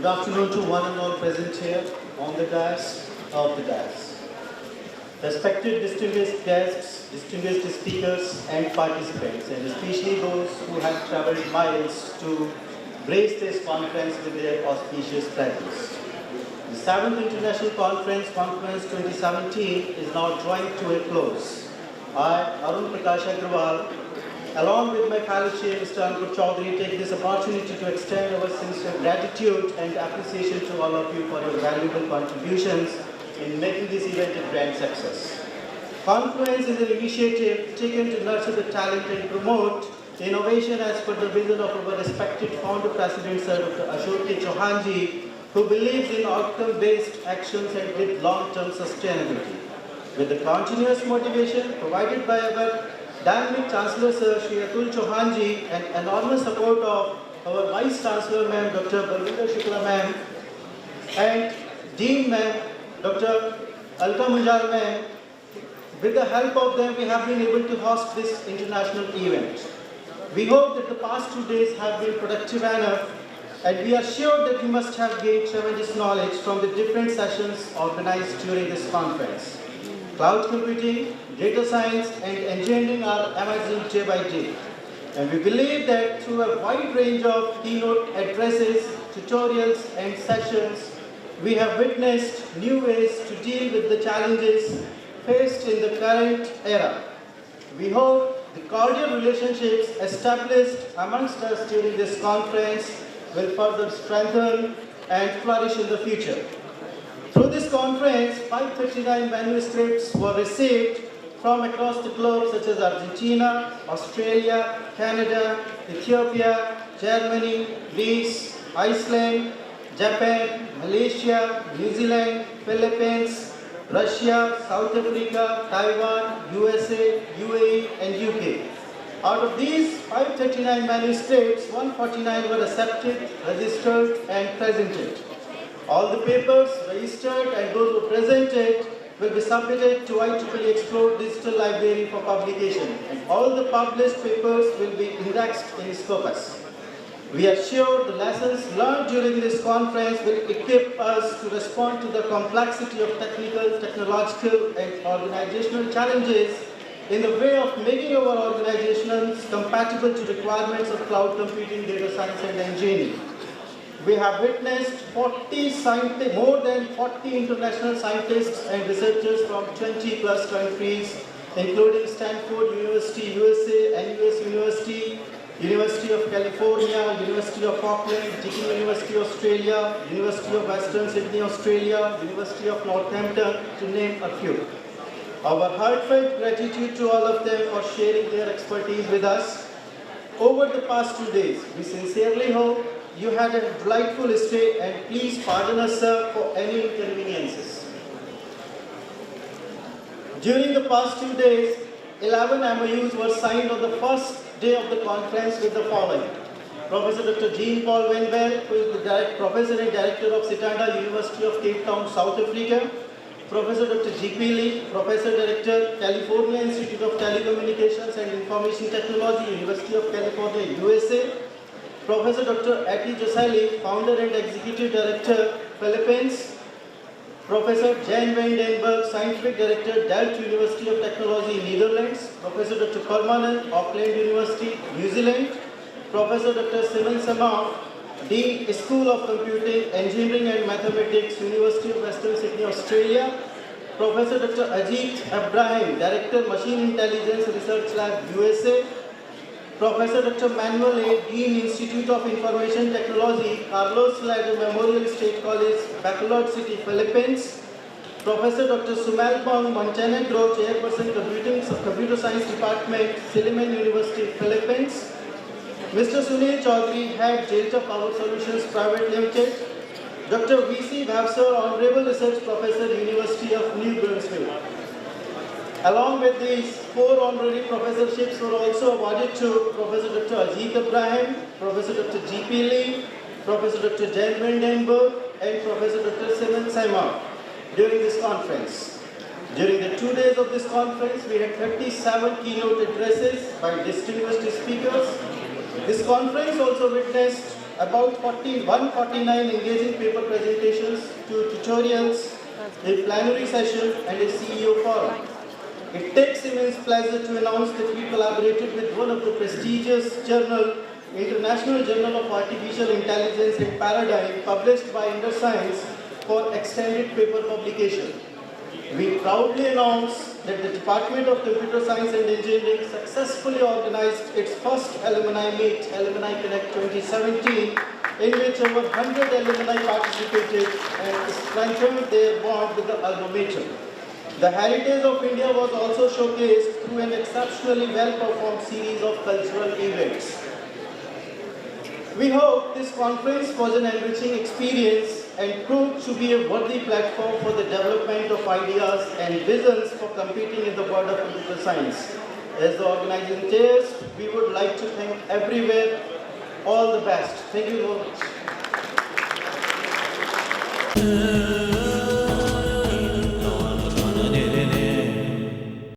Good afternoon to one and all present here on the dais, of the dais. Respected distinguished guests, distinguished speakers and participants, and especially those who have travelled miles to grace this conference with their auspicious presence. The 7th International Conference, Confluence 2017, is now drawing to a close. I, Anil Prakash Aggarwal, along with my fellow chair, Mr. Anil Chaudhary, take this opportunity to extend our sincere gratitude and appreciation to all of you for your valuable contributions in making this event a grand success. Confluence is an initiative taken to nurture the talent and promote innovation as per the vision of our respected founder president, Sir Dr. Ashok K. Chauhanji, who believes in outcome-based actions and with long-term sustainability. With the continuous motivation provided by our Dynamic Chancellor Sir Shri Atul Chauhanji and enormous support of our Vice Chancellor Ma'am Dr. Balvinder Shukla Ma'am and Dean Ma'am Dr. Alka Munjal Ma'am, with the help of them we have been able to host this international event. We hope that the past 2 days have been productive enough, and we are sure that you must have gained tremendous knowledge from the different sessions organized during this conference. Cloud computing, data science and engineering are emerging day by day. And we believe that through a wide range of keynote addresses, tutorials and sessions, we have witnessed new ways to deal with the challenges faced in the current era. We hope the cordial relationships established amongst us during this conference will further strengthen and flourish in the future. Through this conference, 539 manuscripts were received from across the globe, such as Argentina, Australia, Canada, Ethiopia, Germany, Greece, Iceland, Japan, Malaysia, New Zealand, Philippines, Russia, South Africa, Taiwan, USA, UAE, and UK. Out of these 539 manuscripts, 149 were accepted, registered, and presented. All the papers registered and those who presented will be submitted to IEEE Explore Digital Library for publication, and all the published papers will be indexed in Scopus. We are sure the lessons learned during this conference will equip us to respond to the complexity of technical, technological, and organizational challenges in the way of making our organizations compatible to requirements of cloud computing, data science, and engineering. We have witnessed more than 40 international scientists and researchers from 20 plus countries, including Stanford University, USA, NUS University, University of California, University of Auckland, Deakin University, Australia, University of Western Sydney, Australia, University of Northampton, to name a few. Our heartfelt gratitude to all of them for sharing their expertise with us. Over the past 2 days, we sincerely hope you had a delightful stay, and please pardon us, sir, for any inconveniences. During the past 2 days, 11 MOUs were signed on the first day of the conference with the following: Professor Dr. Jean Paul Wenwell, who is the Professor and Director of Sitanda University of Cape Town, South Africa; Professor Dr. G.P. Lee, Professor Director, California Institute of Telecommunications and Information Technology, University of California, USA; Professor Dr. Ati Josali, Founder and Executive Director, Philippines; Professor Jan van den Berg, Scientific Director, Delft University of Technology, Netherlands; Professor Dr. Permanent, Auckland University, New Zealand; Professor Dr. Simon Samar, Dean, School of Computing, Engineering and Mathematics, University of Western Sydney, Australia; Professor Dr. Ajit Abraham, Director, Machine Intelligence Research Lab, USA; Professor Dr. Manuel A. Dean, Institute of Information Technology, Carlos Lago Memorial State College, Bacolod City, Philippines; Professor Dr. Sumal Pong Montenegro, Chairperson, Computer Science Department, Silliman University, Philippines; Mr. Sunil Chaudhary, Head, Delta Power Solutions Private Limited; Dr. V.C. Vavsar, Honorable Research Professor, University of New Brunswick. Along with these, 4 honorary professorships were also awarded to Professor Dr. Ajit Abraham, Professor Dr. G.P. Lee, Professor Dr. Jan van den Berg, and Professor Dr. Simon Simon during this conference. During the 2 days of this conference, we had 37 keynote addresses by distinguished speakers. This conference also witnessed about 149 engaging paper presentations, 2 tutorials, a plenary session, and a CEO forum. It takes immense pleasure to announce that we collaborated with one of the prestigious journal, International Journal of Artificial Intelligence and Paradigm, published by Science for extended paper publication. We proudly announce that the Department of Computer Science and Engineering successfully organized its first Alumni Meet, Alumni Connect 2017, in which over 100 alumni participated and strengthened their bond with the alma mater. The heritage of India was also showcased through an exceptionally well-performed series of cultural events. We hope this conference was an enriching experience and proved to be a worthy platform for the development of ideas and visions for competing in the world of computer science. As the organizing chairs, we would like to thank everywhere all the best. Thank you very much.